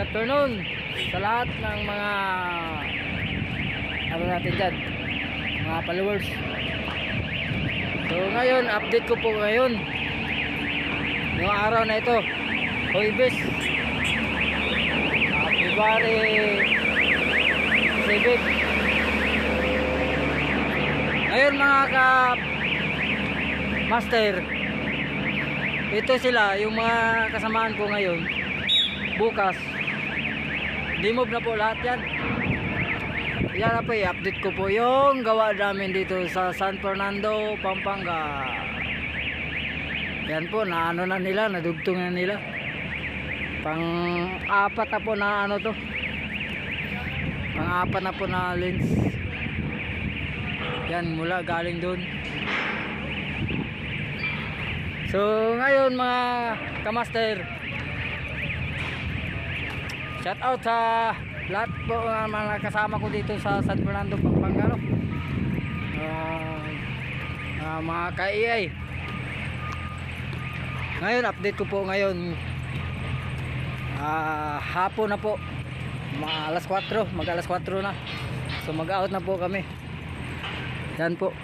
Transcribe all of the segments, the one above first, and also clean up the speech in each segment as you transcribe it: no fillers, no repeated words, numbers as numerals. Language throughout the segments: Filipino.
afternoon sa lahat ng mga ano natin dyan, mga followers. So ngayon, update ko po ngayon yung araw na ito, Huwebes, February 7. Ngayon mga ka-master, ito sila yung mga kasamaan ko ngayon. Bukas dimove na po lahat yan. Yan na po, i-update ko po yung gawa namin dito sa San Fernando, Pampanga. Yan po, na ano na nila, nadugtong na nila. Pang-apat na po na ano to, pang-apat na po na lens. Yan, mula galing doon. So ngayon mga kamaster, shout out sa lahat po ng mga kasama ko dito sa San Fernando, Pampanga, mga ka-AI. Ngayon, update ko po ngayon, hapon na po, alas 4, mag alas 4 na. So mag out na po kami. Yan po.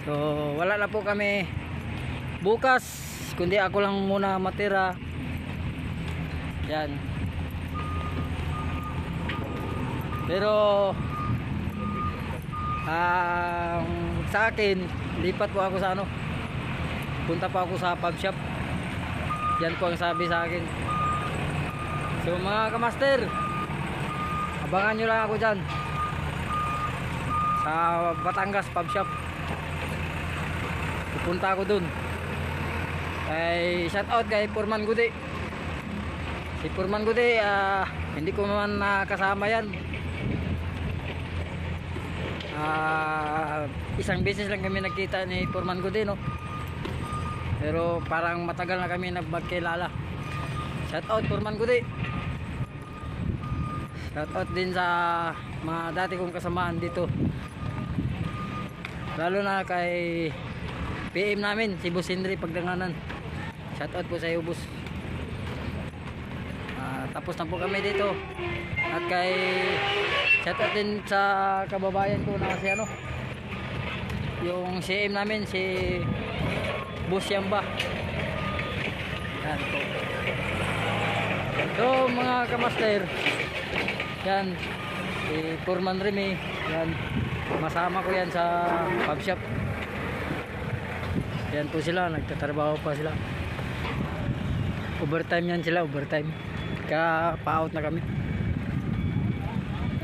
So wala na po kami bukas, kundi ako lang muna matira. Yan. Pero sa akin, lipat po ako sa ano, punta po ako sa pub shop. Yan po ang sabi sa akin. So mga kamaster, abangan nyo lang ako dyan sa Batangas pub shop. Pupunta ako dun. Ay shout out kay Purman Gudi. Si Purman Gudi, hindi ko naman nakasama yan. Isang beses lang kami nagkita ni Purman Gudi, no? Pero parang matagal na kami magkilala. Shout out Purman Gudi. Shout out din sa mga dati kong kasamaan dito, lalo na kay PM namin, si Boss Henry Pagdanganan. Shout out po sa iyo, boss. Tapos na po kami dito. At kay shout out din sa kababayan ko na si ano, yung CM namin, si Boss Yamba. Yan po. So mga kamaster, yan, si Purman Remy, yan, masama ko yan sa pub shop. Yan po sila, nagtatrabaho pa sila. Overtime yan sila, overtime. Kaya pa-out na kami.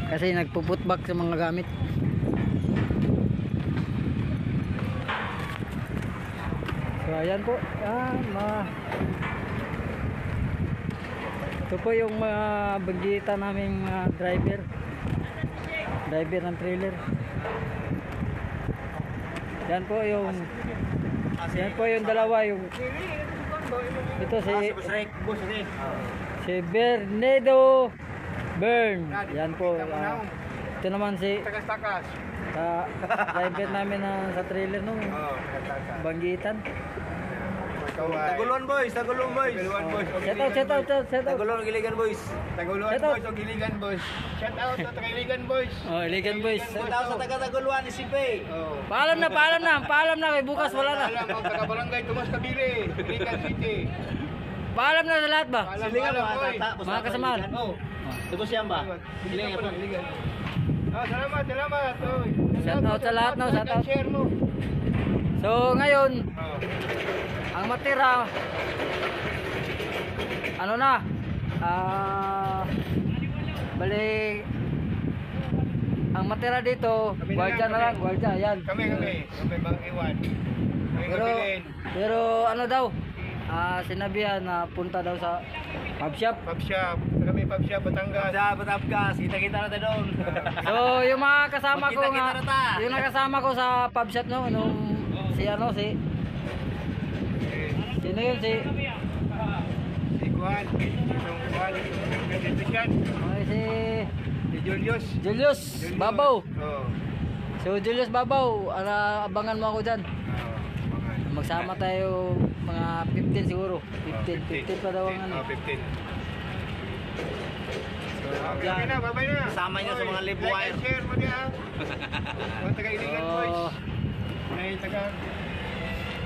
Kasi nagpo-putback sa mga gamit. So ayan po. Ito po yung mga bagita naming mga driver ng trailer. Yan po yung dalawa, yung ito si Bernardo Bern. Yan po. Ito naman si driver namin sa trailer nung banggitan. Taguluan boys. Shout out. Taguluan Giligan boys. Giligan boys. Shout out sa Giligan boys. Oh, Iligan boys. Shout out sa taga Taguluan Isipe. Paalam na kay bukas wala na. Alam ang taga Barangay Tomas Kabili, Giligan City. Paalam na sa lahat ba? Silingan mo boy. Mga kasamaan. Tubos yan ba? Silingan po. Salamat. Shout out sa lahat, no? Shout out. Share mo. So ngayon, ang matira, ano na, bali, ang matira dito, gwardiya na lang, gwardiya, yan. Kami bang iwan. Pero ano daw, sinabihan na punta daw sa pub shop. Pub shop. Kami pub shop Batangas. Batangas, kita natin doon. So yung mga kasama ko nga, Magkita-kita na ta. yung nakasama ko sa pub shop, no, nung sino yun, si Kuan. Si Julius Babaw. Oh. So Julius Babaw, abangan mo ako dyan. Magsama tayo mga 15 siguro. 15 pa daw ang ano. 15. Okay na, babay na. Kasama niyo sa mga live Like wire. and share mo niya. Mga taga-iligan boys. Oh, May taga...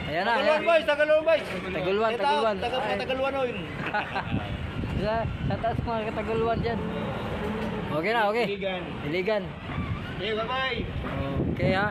ayan na. Tagaluan Ayan. boys, Tagaluan boys. Tagaluan, Tagaluan. Ay. Tagaluan oy. Sa taas mga kataguluan dyan. Okay na, okay. Iligan. Iligan. Okay, bye-bye. Okay ha.